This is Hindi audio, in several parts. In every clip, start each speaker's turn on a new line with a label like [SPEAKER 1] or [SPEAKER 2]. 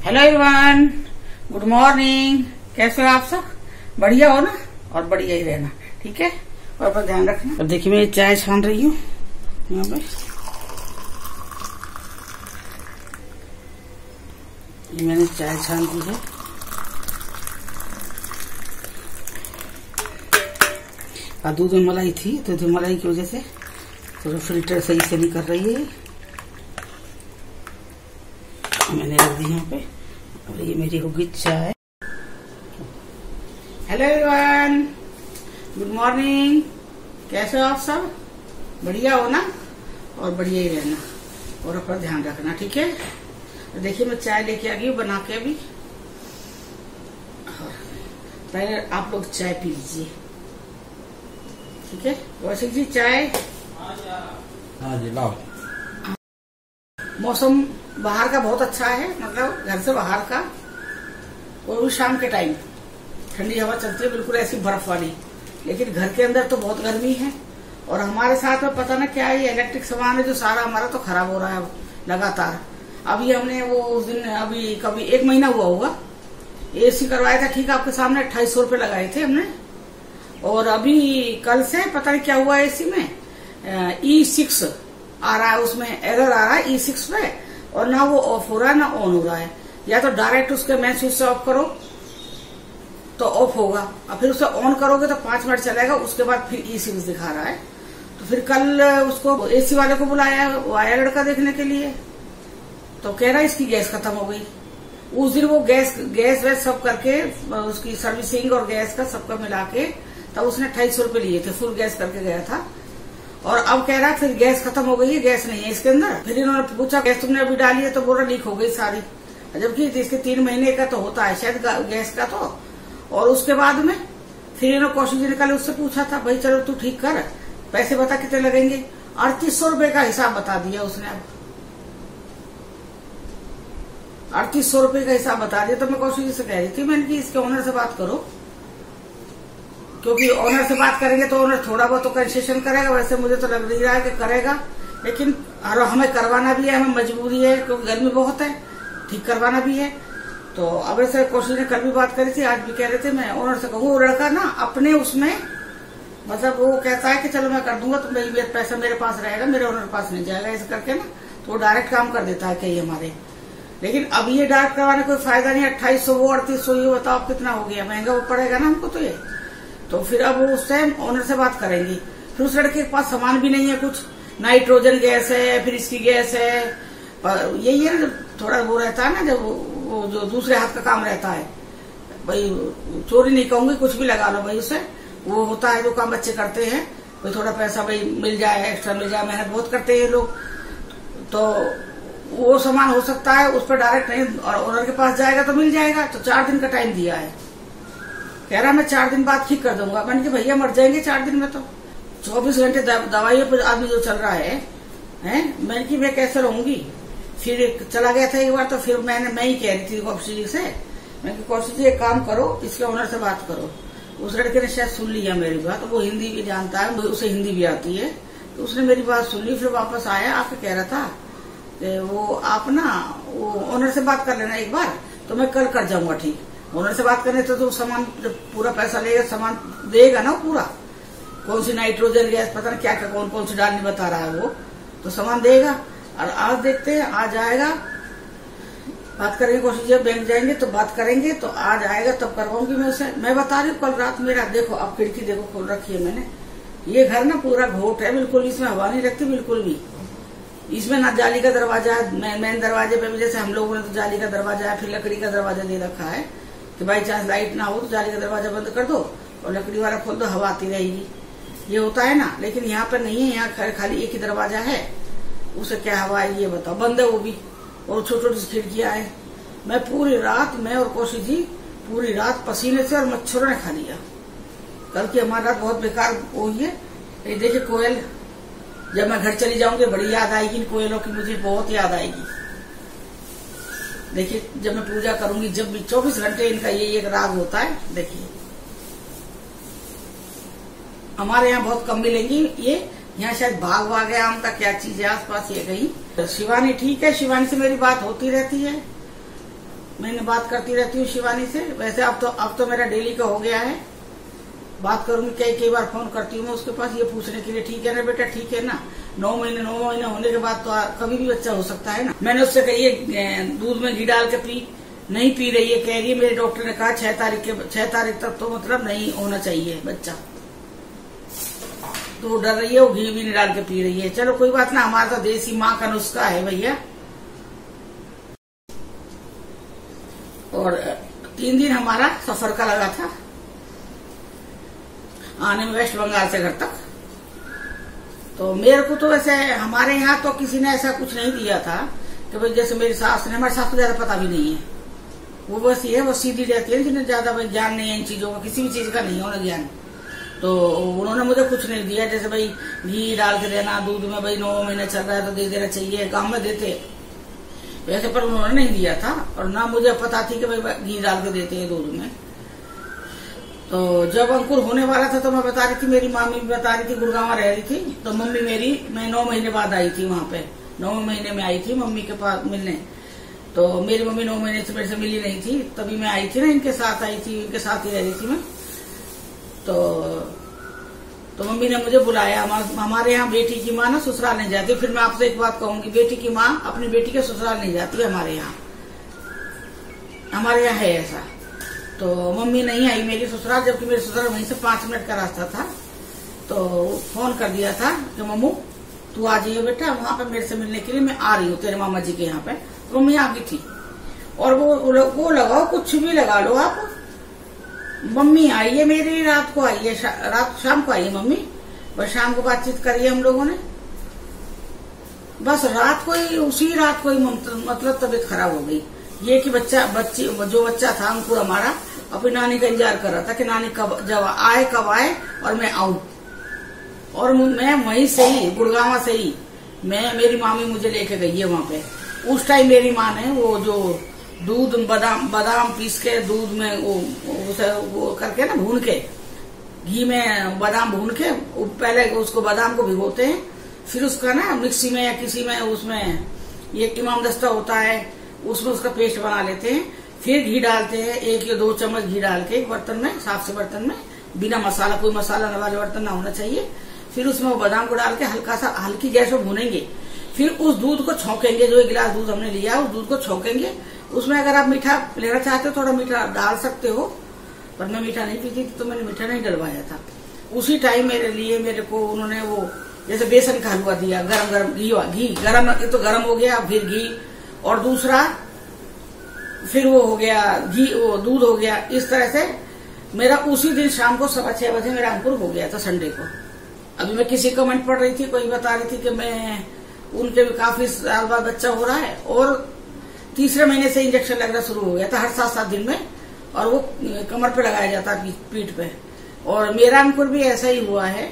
[SPEAKER 1] Hello everyone, good morning. कैसे हो आप सब? बढ़िया हो ना? और बढ़िया ही रहना, ठीक है। और अपना ध्यान रखना। अब देखिए मैं चाय छान रही हूँ यहाँ पे। ये मैंने चाय छान दी है। और दूध में मलाई थी तो दूध मलाई की वजह से थोड़ा फिल्टर सही से नहीं कर रही है। मैंने रख दी यहाँ पे और ये मेरी होगी चाय। Hello everyone, good morning. कैसे हो आप सब? बढ़िया हो ना? और बढ़िया ही रहना और अपना ध्यान रखना, ठीक है। तो देखिए मैं चाय लेके आ गई हूँ बना के अभी। पहले आप लोग चाय पी लीजिए, ठीक है। वैसे जी चाय।
[SPEAKER 2] हाँ जी लाओ।
[SPEAKER 1] मौसम बाहर का बहुत अच्छा है, मतलब घर से बाहर का। और शाम के टाइम ठंडी हवा चलती है, बिल्कुल ऐसी बर्फ वाली। लेकिन घर के अंदर तो बहुत गर्मी है। और हमारे साथ में पता ना क्या है, इलेक्ट्रिक सामान है जो सारा हमारा तो खराब हो रहा है लगातार। अभी हमने वो उस दिन अभी कभी 1 महीना हुआ होगा एसी करवाया था, ठीक है। आपके सामने 2800 रुपये लगाए थे हमने। और अभी कल से पता नहीं क्या हुआ एसी में, E6 आ रहा है, उसमें एरर आ रहा है E6 पे। और ना वो ऑफ हो रहा है ना ऑन हो रहा है। या तो डायरेक्ट उसके मेन स्विच से ऑफ करो तो ऑफ होगा, और फिर उसे ऑन करोगे तो 5 मिनट चलेगा, उसके बाद फिर E6 दिखा रहा है। तो फिर कल उसको एसी वाले को बुलाया, वो आया लड़का देखने के लिए। तो कह रहा है इसकी गैस खत्म हो गई। उस दिन वो गैस वैस सब करके उसकी सर्विसिंग और गैस का सबका मिला के तब उसने 2800 रुपये लिए थे, फुल गैस करके गया था। और अब कह रहा है फिर गैस खत्म हो गई है, गैस नहीं है इसके अंदर। फिर इन्होंने पूछा गैस तुमने अभी डाली है? तो बोला लीक हो गई सारी। जबकि इसके 3 महीने का तो होता है शायद गैस का तो। और उसके बाद में फिर इन्होंने कौशिक जी निकाले, उससे पूछा था भाई चलो तू ठीक कर, पैसे बता कितने लगेंगे। 3800 रुपये का हिसाब बता दिया उसने। अब 3800 रुपये का हिसाब बता दिया। तो मैं कौशिक जी से कह रही थी, मैंने कि इसके ओनर से बात करो, क्योंकि ओनर से बात करेंगे तो ओनर थोड़ा बहुत तो कंसेशन करेगा। वैसे मुझे तो लग नहीं रहा है कि करेगा, लेकिन हमें करवाना भी है, हमें मजबूरी है क्योंकि गर्मी बहुत है, ठीक करवाना भी है। तो अब ऐसे कौशिक ने कल भी बात करी थी, आज भी कह रहे थे मैं ओनर से कहूँ। वो लड़का ना अपने उसमें मतलब वो कहता है कि चलो मैं कर दूंगा, तो मेरी पैसा मेरे पास रहेगा, मेरे ओनर के पास नहीं जाएगा, ऐसे करके ना। तो वो डायरेक्ट काम कर देता है कई हमारे। लेकिन अब ये डायरेक्ट करवाने कोई फायदा नहीं। 2800 वो 3800, ये बताओ आप कितना हो गया, महंगा वो पड़ेगा ना हमको। तो ये तो फिर अब उस टाइम ओनर से बात करेंगी। फिर उस लड़के के पास सामान भी नहीं है कुछ, नाइट्रोजन गैस है, फिर इसकी गैस है। यही है थोड़ा वो रहता है ना, जब वो जो दूसरे हाथ का काम रहता है भाई, चोरी नहीं कहूंगी, कुछ भी लगा लो भाई उसे। वो होता है जो काम बच्चे करते हैं, भाई थोड़ा पैसा भाई मिल जाए, एक्स्ट्रा मिल जाए, मेहनत बहुत करते हैं लोग। तो वो सामान हो सकता है उस पर डायरेक्ट नहीं, और ओनर के पास जाएगा तो मिल जाएगा। तो 4 दिन का टाइम दिया है। कह रहा मैं 4 दिन बाद ठीक कर दूंगा। मैंने कहा भैया मर जाएंगे 4 दिन में तो। 24 घंटे दवाइयों पर आदमी जो चल रहा है मैंने कि मैं कैसे रहूंगी। फिर चला गया था एक बार, तो फिर मैं ही कह रही थी कौशिक जी से, मैं कि कौशिक जी एक काम करो, इसके ओनर से बात करो। उस लड़के ने शायद सुन लिया मेरी बात, वो हिंदी भी जानता है, उसे हिंदी भी आती है। तो उसने मेरी बात सुन ली, फिर वापस आया, आके कह रहा था कि वो आप ना वो ओनर से बात कर लेना एक बार, तो मैं कल कर जाऊंगा ठीक। ओनर से बात करने तो सामान जब पूरा पैसा लेगा, सामान देगा ना पूरा। कौन सी नाइट्रोजन गैस पता नहीं क्या क्या कौन सी डालनी बता रहा है वो, तो सामान देगा। और आज देखते हैं, आज आएगा, बात करेंगे। कोशिश जब बैंक जाएंगे तो बात करेंगे, तो आज आएगा तब करवाऊंगी मैं उसे। मैं बता रही हूँ कल रात मेरा देखो, अब खिड़की देखो खोल रखी है मैंने। ये घर ना पूरा घोट है बिल्कुल, इसमें हवा नहीं लगती बिल्कुल भी। इसमें ना जाली का दरवाजा है, मेन दरवाजे पे भी जैसे हम लोगों ने तो जाली का दरवाजा है, फिर लकड़ी का दरवाजा दे रखा है कि बाई चांस लाइट ना हो तो जाली का दरवाजा बंद कर दो और लकड़ी वाला खोल दो, हवा आती रहेगी। ये होता है ना, लेकिन यहाँ पर नहीं है। यहाँ खाली एक ही दरवाजा है, उसे क्या हवा है ये बताओ। बंद है वो भी, और छोटी छोटी खिड़कियां है। मैं पूरी रात, मैं और कौशिक जी पूरी रात पसीने से और मच्छरों ने खा लिया। कल की हमारी रात बहुत बेकार हुई है। ये देखिए कोयल, जब मैं घर चली जाऊंगी बड़ी याद आएगी इन कोयलों की, मुझे बहुत याद आएगी। देखिए जब मैं पूजा करूंगी, जब भी 24 घंटे इनका ये एक राग होता है। देखिए हमारे यहाँ बहुत कम मिलेंगी ये, यहाँ शायद भाग है आम का, क्या चीज है आसपास ये कहीं। तो शिवानी ठीक है, शिवानी से मेरी बात होती रहती है। मैंने बात करती रहती हूँ शिवानी से। वैसे अब तो मेरा डेली का हो गया है, बात करूंगी। कई बार फोन करती हूँ मैं उसके पास ये पूछने के लिए, ठीक है ना बेटा, ठीक है ना। 9 महीने होने के बाद तो कभी भी बच्चा हो सकता है ना। मैंने उससे कही है दूध में घी डाल के पी, नहीं पी रही है। कह रही है मेरे डॉक्टर ने कहा 6 तारीख तक तो मतलब नहीं होना चाहिए बच्चा, तो डर रही है, वो घी भी नहीं डाल के पी रही है। चलो कोई बात ना, हमारा तो देसी माँ का नुस्खा है भैया। और 3 दिन हमारा सफर का लगा था आने में वेस्ट बंगाल से घर तक। तो मेरे को तो वैसे हमारे यहाँ तो किसी ने ऐसा कुछ नहीं दिया था कि भाई जैसे मेरी सास ने, हमारी सास को ज्यादा पता भी नहीं है, वो बस ये वो सीधी रहती है, जिन्हें ज्यादा भाई ज्ञान नहीं है इन चीजों का, किसी भी चीज का नहीं है उन्हें ज्ञान। तो उन्होंने मुझे कुछ नहीं दिया, जैसे भाई घी डाल के देना दूध में, भाई 9 महीने चल रहा है तो दे देना चाहिए, गाँव में देते वैसे, पर उन्होंने नहीं दिया था। और ना मुझे पता थी कि भाई घी डाल के देते हैं दूध में। तो जब अंकुर होने वाला था तो मैं बता रही थी, मेरी मामी भी बता रही थी, गुड़गांव रह रही थी, तो मम्मी मेरी, मैं 9 महीने बाद आई थी वहां पे, 9 महीने में आई थी मम्मी के पास मिलने। तो मेरी मम्मी 9 महीने से मेरे से मिली नहीं थी, तभी मैं आई थी ना, इनके साथ आई थी, इनके साथ ही रह रही थी मैं। तो मम्मी ने मुझे बुलाया। हमारे यहाँ बेटी की माँ ना ससुराल नहीं जाती। फिर मैं आपसे एक बात कहूंगी, बेटी की माँ अपनी बेटी के ससुराल नहीं जाती हमारे यहाँ है ऐसा। तो मम्मी नहीं आई मेरी ससुराल, जबकि मेरे ससुराल वहीं से 5 मिनट का रास्ता था। तो फोन कर दिया था कि मम्मू तू आ जाइए बेटा, वहां पे मेरे से मिलने के लिए मैं आ रही हूँ तेरे मामा जी के यहाँ पे। तो मम्मी आ गई थी। और वो लगाओ, कुछ भी लगा लो आप, मम्मी आई है मेरी, रात को आई है, शाम को आई है मम्मी। बस शाम को बातचीत करी है हम लोगों ने, बस रात को ही, उसी रात को ही मतलब तबीयत खराब हो गई। ये कि जो बच्चा था अंकुर हमारा, अपनी नानी का इंतजार कर रहा था कि नानी कब आए और मैं आऊं। और मैं वहीं से ही, गुड़गांव से ही, मेरी मामी मुझे लेके गई है वहां पे। उस टाइम मेरी माँ ने वो जो दूध बादाम पीस के दूध में वो करके ना, भून के घी में बादाम भून के, पहले उसको बादाम को भिगोते हैं, फिर उसका ना मिक्सी में या किसी में, उसमें ये इमाम दस्ता होता है, उसमें उसका पेस्ट बना लेते हैं। फिर घी डालते हैं, 1 या 2 चम्मच घी डाल के एक बर्तन में, साफ से बर्तन में, बिना मसाला, कोई मसाला वाले बर्तन ना होना चाहिए। फिर उसमें वो बादाम को डाल के हल्की गैस पर भूनेंगे। फिर उस दूध को छौंकेंगे, जो 1 गिलास दूध हमने लिया उस दूध को छौंकेंगे। उसमें अगर आप मीठा लेना चाहते हो थोड़ा मीठा डाल सकते हो, पर मैं मीठा नहीं पीती थी तो मैंने मीठा नहीं डलवाया था। उसी टाइम मेरे को उन्होंने वो जैसे बेसन का हलवा दिया, गरम घी गरम, तो गरम हो गया, फिर घी, और दूसरा फिर वो हो गया घी, वो दूध हो गया। इस तरह से मेरा उसी दिन शाम को 6:15 बजे मेरा अंकुर हो गया था, संडे को। अभी मैं किसी कमेंट पढ़ रही थी, कोई बता रही थी कि मैं उनके भी काफी साल बाद बच्चा हो रहा है, और 3रे महीने से इंजेक्शन लगना शुरू हो गया था हर 7-7 दिन में, और वो कमर पे लगाया जाता पीठ पे। और मेरा अंकुर भी ऐसा ही हुआ है।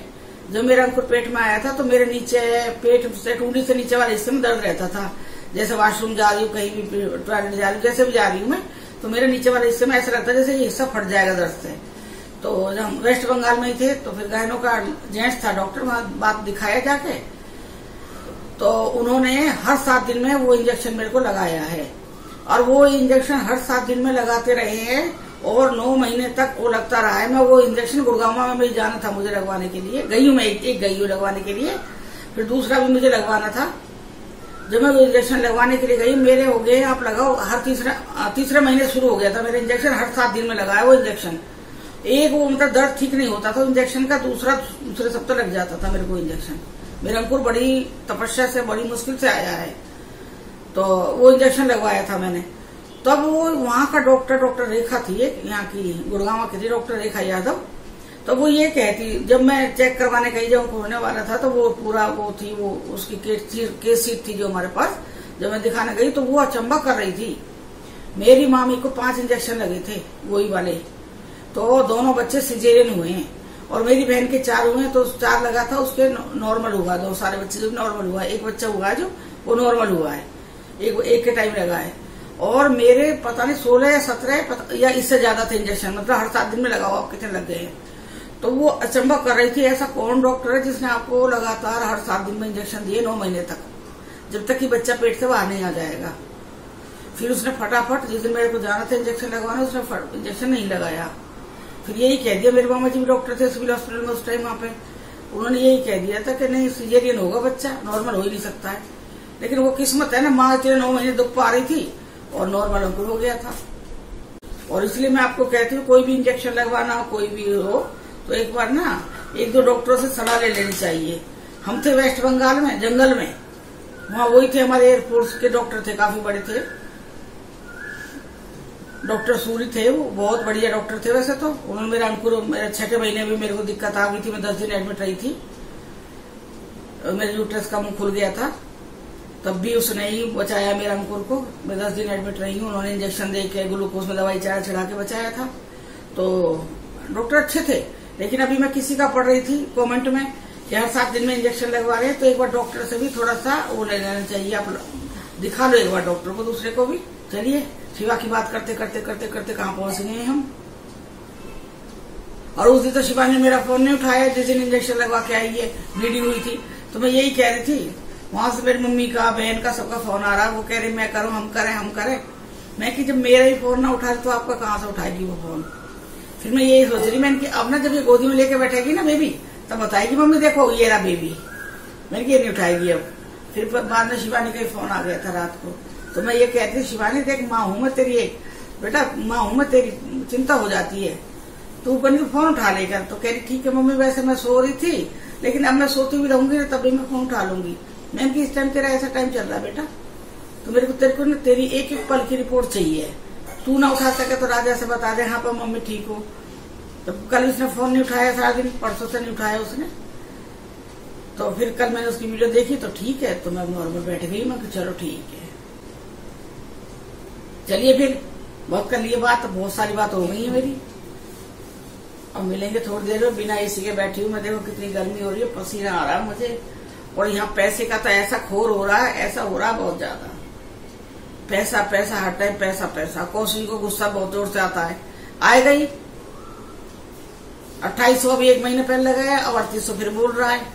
[SPEAKER 1] जब मेरा अंकुर पेट में आया था तो मेरे नीचे पेट से, टूंडी से नीचे वाले हिस्से में दर्द रहता था। जैसे वॉशरूम जा रही हूँ, कहीं भी टॉयलेट जा रही हूँ, जैसे भी जा रही हूँ मैं, तो मेरे नीचे वाले हिस्से में ऐसा लगता है जैसे ये हिस्सा फट जाएगा दर्द से। तो जब हम वेस्ट बंगाल में ही थे तो फिर गायनो का जेंट्स था डॉक्टर, वहां बात दिखाया जाके, तो उन्होंने हर 7 दिन में वो इंजेक्शन मेरे को लगाया है। और वो इंजेक्शन हर 7 दिन में लगाते रहे हैं, और 9 महीने तक वो लगता रहा है। मैं वो इंजेक्शन गुड़गांव में भी जाना था मुझे लगवाने के लिए, गई हूँ मैं, एक गई हूँ लगवाने के लिए, फिर दूसरा भी मुझे लगवाना था। जब मैं वो इंजेक्शन लगवाने के लिए गई, मेरे हो गए, आप लगाओ, हर तीसरे महीने शुरू हो गया था मेरा इंजेक्शन, हर 7 दिन में लगाया वो इंजेक्शन। एक वो मतलब दर्द ठीक नहीं होता था इंजेक्शन का, दूसरे सप्ताह लग जाता था मेरे को इंजेक्शन। मेरा अंकुर बड़ी तपस्या से, बड़ी मुश्किल से आया है, तो वो इंजेक्शन लगवाया था मैंने। तब वो वहां का डॉक्टर रेखा थी, यहाँ की गुड़गांव की थी, डॉक्टर रेखा यादव। तो वो ये कहती, जब मैं चेक करवाने गई, जब होने वाला था, तो वो पूरा वो थी, वो उसकी केस शीट थी जो हमारे पास, जब मैं दिखाने गई तो वो अचंबा कर रही थी। मेरी मामी को 5 इंजेक्शन लगे थे वही वाले, तो दोनों बच्चे सिजेरियन हुए हैं, और मेरी बहन के 4 हुए हैं, तो 4 लगा था, उसके नॉर्मल हुआ, 2 सारे बच्चे जो नॉर्मल हुआ, एक बच्चा हुआ जो वो नॉर्मल हुआ है, एक के टाइम लगा है। और मेरे पता नहीं 16 या 17 या इससे ज्यादा थे इंजेक्शन, मतलब हर 7 दिन में लगाओ आप कितने लग गए हैं। तो वो अचंबा कर रही थी, ऐसा कौन डॉक्टर है जिसने आपको लगातार हर 7 दिन में इंजेक्शन दिए 9 महीने तक, जब तक कि बच्चा पेट से बाहर नहीं आ जाएगा। फिर उसने फटाफट जिस दिन मेरे को जाना था इंजेक्शन लगवाना, उसने इंजेक्शन नहीं लगाया। फिर यही कह दिया, मेरे मामा जी भी डॉक्टर थे सिविल हॉस्पिटल में उस टाइम वहां पे, उन्होंने यही कह दिया था कि नहीं सीजेरियन होगा बच्चा, नॉर्मल हो ही नहीं सकता है। लेकिन वो किस्मत है ना, माँ इतने 9 महीने दुख पा रही थी और नॉर्मल अंकुर हो गया था। और इसलिए मैं आपको कहती हूँ कोई भी इंजेक्शन लगवाना हो, कोई भी हो, तो एक बार ना 1-2 डॉक्टरों से सलाह ले लेनी चाहिए। हम थे वेस्ट बंगाल में जंगल में, वहाँ वही थे हमारे एयरफोर्स के डॉक्टर थे, काफी बड़े थे, डॉक्टर सूरी थे, वो बहुत बढ़िया डॉक्टर थे वैसे तो। उन्होंने मेरा अंकुर, मेरे 6 महीने भी मेरे को दिक्कत आ गई थी, मैं 10 दिन एडमिट रही थी, मेरे यूट्रस का मुंह खुल गया था, तब भी उसने ही बचाया मेरा अंकुर को। मैं 10 दिन एडमिट रही हूँ, उन्होंने इंजेक्शन दे के ग्लूकोज में दवाई चढ़ा के बचाया था। तो डॉक्टर अच्छे थे। लेकिन अभी मैं किसी का पढ़ रही थी कमेंट में कि हर 7 दिन में इंजेक्शन लगवा रहे हैं, तो एक बार डॉक्टर से भी थोड़ा सा वो ले लेना चाहिए, आप दिखा लो एक बार डॉक्टर को, दूसरे को भी। चलिए शिवा की बात करते करते करते करते कहाँ पहुंच गए हम। और उस दिन तो शिवा ने मेरा फोन नहीं उठाया जिस दिन इंजेक्शन लगवा के आई है, ब्लीडिंग हुई थी। तो मैं यही कह रही थी, वहां से मेरी मम्मी का, बहन का, सबका फोन आ रहा, वो कह रहे मैं करूं, हम करें। मैं कि जब मेरा ही फोन ना उठा तो आपका कहाँ से उठाएगी वो फोन। फिर मैं यही सोच रही, मैंने कि अब ना जब ये गोदी में लेके बैठेगी ना बेबी, तब बताएगी मम्मी देखो ये रहा बेबी। मैंने कि ये नहीं उठाएगी अब। फिर बाद में शिवानी का ही फोन आ गया था रात को, तो मैं ये कहती थी शिवानी देख माँ हूं मैं तेरी, एक बेटा माँ हूं मैं तेरी, चिंता हो जाती है, तू बन के फोन उठा लेकर। तो कह रही ठीक है मम्मी, वैसे मैं सो रही थी, लेकिन अब मैं सोती भी रहूंगी ना तभी मैं फोन उठा लूंगी। मैंने कि इस टाइम तेरा ऐसा टाइम चल रहा है बेटा, तो मेरे को तेरे को ना तेरी एक एक पल की रिपोर्ट चाहिए। तू ना उठा सके तो राजा से बता दे, हाँ पर मम्मी ठीक हो। तो कल उसने फोन नहीं उठाया सारा दिन, परसों से नहीं उठाया उसने। तो फिर कल मैंने उसकी वीडियो देखी तो ठीक है, तो मैं नॉर्मल बैठ गई, मैं चलो ठीक है। चलिए फिर बहुत कर लिए बात, बहुत सारी बात हो गई है मेरी। अब मिलेंगे थोड़ी देर में, बिना एसी के बैठी हूँ मैं। देखो कितनी गर्मी हो रही है, पसीना आ रहा है मुझे। और यहाँ पैसे का तो ऐसा खोर हो रहा है, ऐसा हो रहा है बहुत ज्यादा। पैसा पैसा हर टाइम पैसा पैसा। कौशल को गुस्सा बहुत जोर से आता है, आएगा ही। 2800 अभी 1 महीने पहले लगाया, अब 3800 फिर बोल रहा है,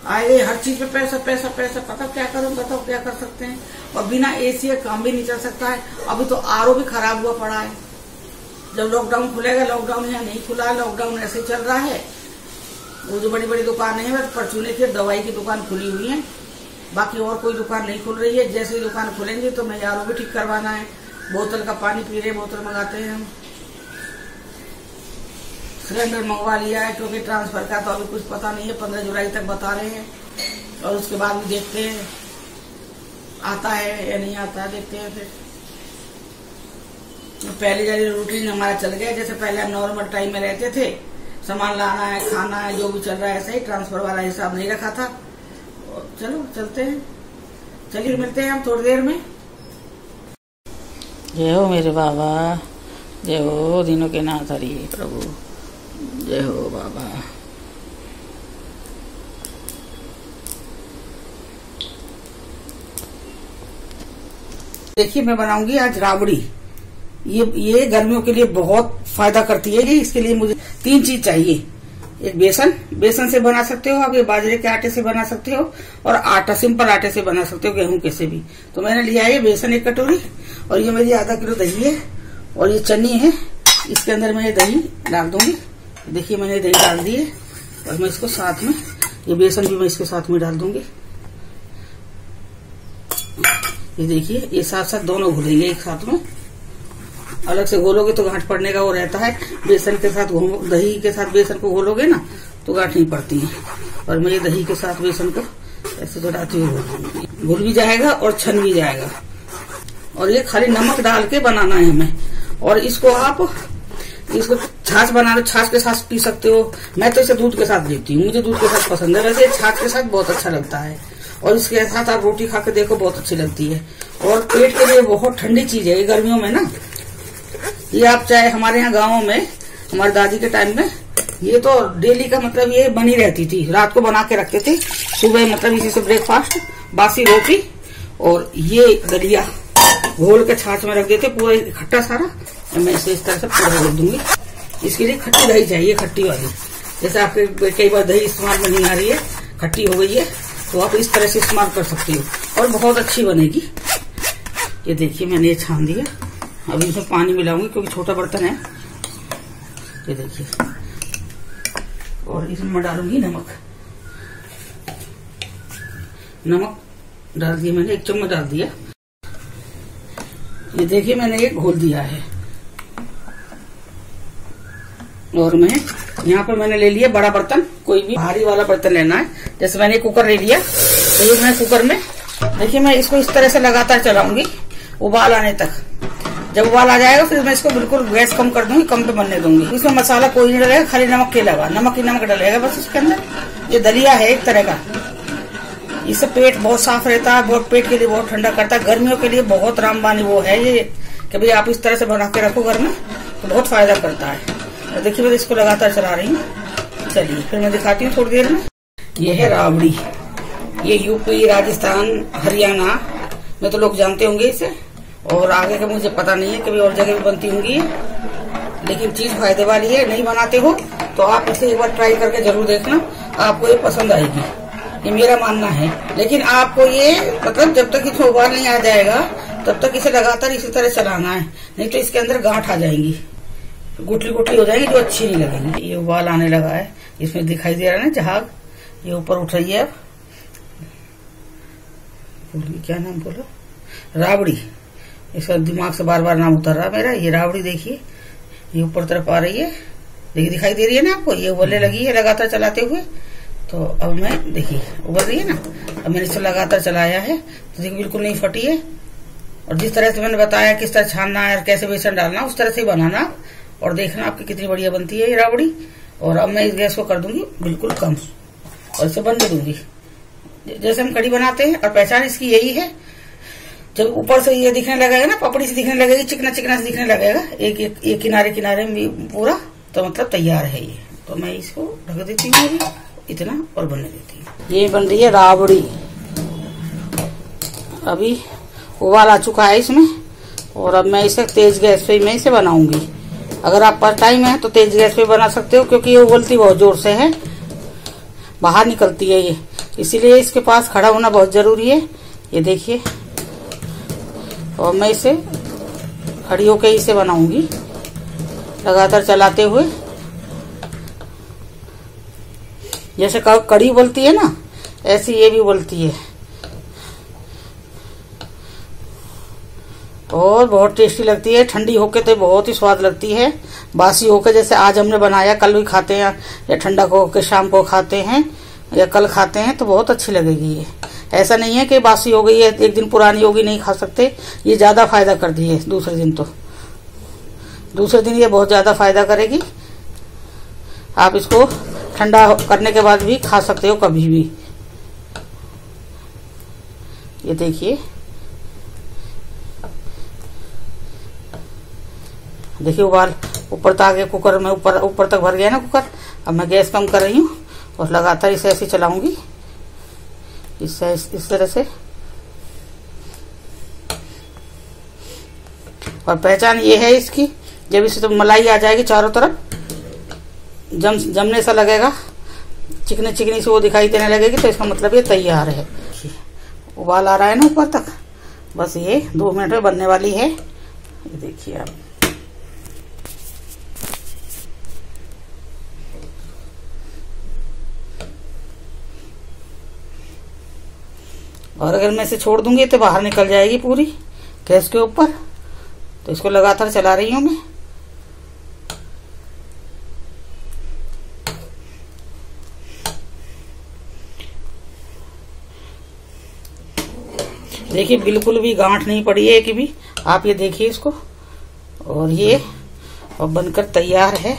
[SPEAKER 1] आएगा हर चीज पे पैसा पैसा पैसा। पता क्या करूं, बताओ क्या कर सकते हैं। और बिना एसी का काम भी नहीं चल सकता है। अभी तो आरओ भी खराब हुआ पड़ा है। जब लॉकडाउन खुलेगा, लॉकडाउन यहाँ नहीं खुला, लॉकडाउन ऐसे चल रहा है। वो जो बड़ी बड़ी दुकानें हैं, परचूने की दवाई की दुकान खुली हुई है, बाकी और कोई दुकान नहीं खुल रही है। जैसे ही दुकान खुलेंगी तो मैं आरओ भी ठीक करवाना है। बोतल का पानी पी रहे, बोतल मंगाते हैं हम। सिलेंडर मंगवा लिया है, क्योंकि ट्रांसफर का तो अभी कुछ पता नहीं है, 15 जुलाई तक बता रहे हैं। और उसके बाद भी देखते हैं आता है या नहीं आता है, देखते हैं। फिर पहले जैसे रूटीन हमारा चल गया, जैसे पहले हम नॉर्मल टाइम में रहते थे, सामान लाना है, खाना है, जो भी चल रहा है ऐसा ही। ट्रांसफर वाला हिसाब नहीं रखा था। चलो चलते हैं, चलिए मिलते हैं हम थोड़ी देर में।
[SPEAKER 3] जय हो मेरे बाबा, जय हो दिनों के नाथ हरि प्रभु, जय हो बाबा।
[SPEAKER 1] देखिए मैं बनाऊंगी आज राबड़ी। ये गर्मियों के लिए बहुत फायदा करती है। इसके लिए मुझे 3 चीज चाहिए। एक बेसन से बना सकते हो आप, ये बाजरे के आटे से बना सकते हो, और आटा सिंपल आटे से बना सकते हो, गेहूं के से भी। तो मैंने लिया है बेसन 1 कटोरी, और ये मेरी आधा किलो दही है, और ये चनी है। इसके अंदर मैं ये दही डाल दूंगी। देखिए मैंने दही डाल दी है, और मैं इसको साथ में, ये बेसन भी मैं इसके साथ में डाल दूंगी। ये देखिए ये साथ साथ दोनों घुलेंगे एक साथ में। अलग से घोलोगे तो गांठ पड़ने का वो रहता है। बेसन के साथ, दही के साथ बेसन को घोलोगे ना तो गांठ नहीं पड़ती है। और मैं ये दही के साथ बेसन को ऐसे चढ़ाती हुई घुल भी जाएगा और छन भी जाएगा। और ये खाली नमक डाल के बनाना है हमें। और इसको आप छाछ बना लो, छाछ के साथ पी सकते हो। मैं तो इसे दूध के साथ लेती हूँ, मुझे दूध के साथ पसंद है। वैसे छाछ के साथ बहुत अच्छा लगता है। और इसके साथ आप रोटी खा के देखो, बहुत अच्छी लगती है। और पेट के लिए बहुत ठंडी चीज है ये गर्मियों में ना। ये आप चाहे हमारे यहाँ गाँवों में, हमारी दादी के टाइम में ये तो डेली का मतलब ये बनी रहती थी। रात को बना के रखते थे, सुबह मतलब इसी से ब्रेकफास्ट, बासी रोटी और ये दलिया घोल के छाछ में रख देते, पूरा इकट्ठा सारा। मैं इसे इस तरह से पूरा रख दूंगी। इसके लिए खट्टी दही चाहिए, खट्टी वाली। जैसे आपके कई बार दही इस्तेमाल में नहीं आ रही है, खट्टी हो गई है, तो आप इस तरह से इस्तेमाल कर सकते हो और बहुत अच्छी बनेगी। ये देखिए मैंने ये छान दिया। अभी इसमें पानी मिलाऊंगी क्योंकि छोटा बर्तन है। ये देखिए, और इसमें मैं डालूंगी नमक। नमक डाल दिया मैंने, 1 चम्मच डाल दिया। ये देखिए मैंने ये घोल दिया है। और मैं यहाँ पे मैंने ले लिया बड़ा बर्तन, कोई भी भारी वाला बर्तन लेना है। जैसे मैंने कुकर ले लिया, तो ये मैं कुकर में देखिए मैं इसको इस तरह से लगातार चलाऊंगी उबाल आने तक। जब उबाल आ जाएगा फिर मैं इसको बिल्कुल गैस कम कर दूंगी, कम पे बनने दूंगी। इसमें मसाला कोई नहीं डलेगा, खाली नमक के अलावा नमक ही नमक डलेगा बस इसके अंदर। ये दलिया है एक तरह का, इससे पेट बहुत साफ रहता है, बहुत पेट के लिए बहुत ठंडा करता है। गर्मियों के लिए बहुत रामबानी वो है ये कि भाई आप इस तरह से बना के रखो घर में तो बहुत फायदा करता है। और देखिए मैं इसको लगातार चला रही हूँ। चलिए फिर मैं दिखाती हूँ थोड़ी देर में। ये है राबड़ी, ये यूपी, राजस्थान, हरियाणा में तो लोग जानते होंगे इसे, और आगे का मुझे पता नहीं है, कभी और जगह भी बनती होंगी। लेकिन चीज फायदे वाली है। नहीं बनाते हो तो आप इसे एक बार ट्राई करके जरूर देखना, आपको ये पसंद आएगी, ये मेरा मानना है। लेकिन आपको ये मतलब जब तक इसमें उबाल नहीं आ जाएगा तब तक इसे लगातार इसी तरह चलाना है, नहीं तो इसके अंदर गांठ आ जाएंगी, गुठली गुठली हो जाएगी जो अच्छी नहीं लगेगी। ये उबाल आने लगा है, इसमें दिखाई दे रहा है ना जहाग, ये ऊपर उठ रही है। अब क्या नाम बोला, राबड़ी। इसका दिमाग से बार बार नाम उतर रहा मेरा। ये राबड़ी देखिए, ये ऊपर तरफ आ रही है, देखिए दिखाई दे रही है ना आपको, ये उबलने लगी है लगातार चलाते हुए। तो अब मैं देखिए उबल रही है ना, अब मैंने इसे लगातार चलाया है तो देखिए बिल्कुल नहीं फटी है। और जिस तरह से मैंने बताया किस तरह छानना है और कैसे बेसन डालना, उस तरह से ही बनाना और देखना आपकी कितनी बढ़िया बनती है ये राबड़ी। और अब मैं इस गैस को कर दूंगी बिल्कुल कम और इसे बनने दूंगी जैसे हम कढ़ी बनाते हैं। और पहचान इसकी यही है, जब ऊपर से ये दिखने लगेगा ना, पपड़ी से दिखने लगेगी, चिकना चिकना से दिखने लगेगा एक किनारे किनारे में पूरा, तो मतलब तैयार है ये। तो मैं इसको ढक देती हूँ इतना और बनने देती हूँ। ये बन रही है राबड़ी। अभी उबाल आ चुका है इसमें, और अब मैं इसे तेज गैस पे मैं इसे बनाऊंगी। अगर आप पास टाइम है तो तेज गैस पे बना सकते हो, क्योंकि ये उबलती बहुत जोर से है, बाहर निकलती है ये, इसीलिए इसके पास खड़ा होना बहुत जरूरी है। ये देखिए, और मैं इसे खड़ी होकर इसे बनाऊंगी लगातार चलाते हुए। जैसे कड़ी उबलती है ना, ऐसी ये भी उबलती है और बहुत टेस्टी लगती है। ठंडी होके तो बहुत ही स्वाद लगती है, बासी होके जैसे आज हमने बनाया, कल भी खाते हैं या ठंडा होके शाम को खाते हैं या कल खाते हैं तो बहुत अच्छी लगेगी ये। ऐसा नहीं है कि बासी हो गई है, एक दिन पुरानी होगी नहीं खा सकते, ये ज्यादा फायदा करती है दूसरे दिन। तो दूसरे दिन ये बहुत ज्यादा फायदा करेगी। आप इसको ठंडा करने के बाद भी खा सकते हो कभी भी। ये देखिए, देखिए उबाल ऊपर तक आ गया, कुकर में ऊपर तक भर गया ना कुकर। अब मैं गैस कम कर रही हूँ और लगातार इसे ऐसे चलाऊंगी, इस तरह से। और पहचान ये है इसकी, जब इसे तो मलाई आ जाएगी चारों तरफ, जमने सा लगेगा, चिकनी चिकनी से वो दिखाई देने लगेगी, तो इसका मतलब ये तैयार है। उबाल आ रहा है ना ऊपर तक, बस ये 2 मिनट में बनने वाली है। ये देखिए आप, और अगर मैं इसे छोड़ दूंगी तो बाहर निकल जाएगी पूरी गैस के ऊपर। तो इसको लगातार चला रही हूं मैं। देखिए बिल्कुल भी गांठ नहीं पड़ी है एक भी, आप ये देखिए इसको। और ये अब बनकर तैयार है,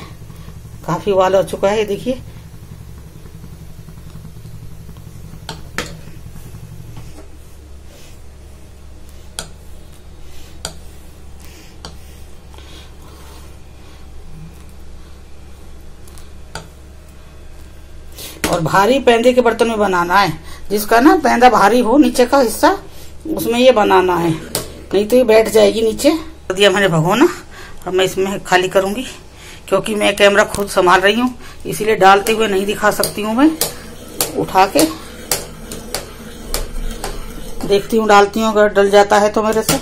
[SPEAKER 1] काफी उबाल हो चुका है, ये देखिए। और भारी पैंदे के बर्तन में बनाना है, जिसका ना पैंदा भारी हो नीचे का हिस्सा, उसमें ये बनाना है, नहीं तो ये बैठ जाएगी नीचे। दिया मैंने भगोना, अब मैं इसमें खाली करूंगी, क्योंकि मैं कैमरा खुद संभाल रही हूँ, इसीलिए डालते हुए नहीं दिखा सकती हूँ। मैं उठा के देखती हूँ, डालती हूँ, अगर डल जाता है तो मेरे से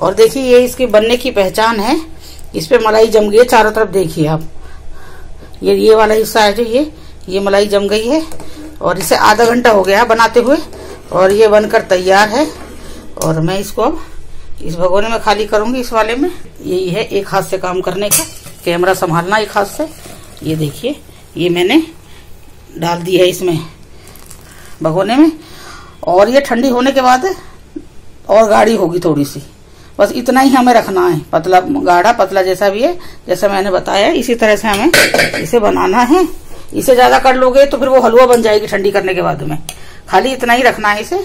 [SPEAKER 3] और देखिए ये इसके बनने की पहचान है, इस पे मलाई जम गई है चारों तरफ। देखिए आप, ये वाला हिस्सा है जो ये मलाई जम गई है। और इसे आधा घंटा हो गया बनाते हुए और ये बनकर तैयार है। और मैं इसको अब इस भगोने में खाली करूंगी। इस वाले में यही है एक हाथ से काम करने का, कैमरा संभालना एक हाथ से। ये देखिए ये मैंने डाल दी है इसमें भगोने में। और ये ठंडी होने के बाद और गाढ़ी होगी थोड़ी सी, बस इतना ही हमें रखना है, पतला गाढ़ा पतला जैसा भी है, जैसा मैंने बताया इसी तरह से हमें इसे बनाना है। इसे ज्यादा कर लोगे तो फिर वो हलवा बन जाएगी ठंडी करने के बाद में। खाली इतना ही रखना है इसे।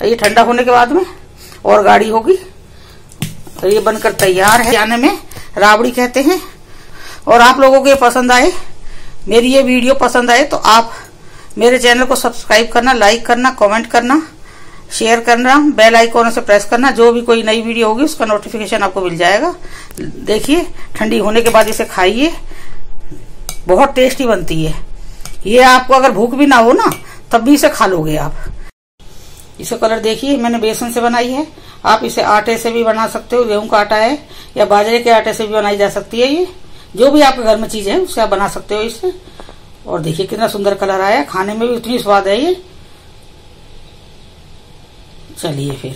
[SPEAKER 3] ये ठंडा होने के बाद में और गाढ़ी होगी। तो ये बनकर तैयार है, जाने में राबड़ी कहते हैं। और आप लोगों को ये पसंद आए, मेरी ये वीडियो पसंद आए तो आप मेरे चैनल को सब्सक्राइब करना, लाइक करना, कमेंट करना, शेयर करना, बेल आइकॉन से प्रेस करना। जो भी कोई नई वीडियो होगी उसका नोटिफिकेशन आपको मिल जाएगा। देखिए ठंडी होने के बाद इसे खाइए, बहुत टेस्टी बनती है ये। आपको अगर भूख भी ना हो ना तब भी इसे खा लोगे आप। इसे कलर देखिए मैंने बेसन से बनाई है। आप इसे आटे से भी बना सकते हो, गेहूं का आटा है या बाजरे के आटे से भी बनाई जा सकती है। ये जो भी आपके घर में चीज है उससे आप बना सकते हो इससे। और देखिए कितना सुंदर कलर आया, खाने में भी उतनी स्वाद है ये। चलिए फिर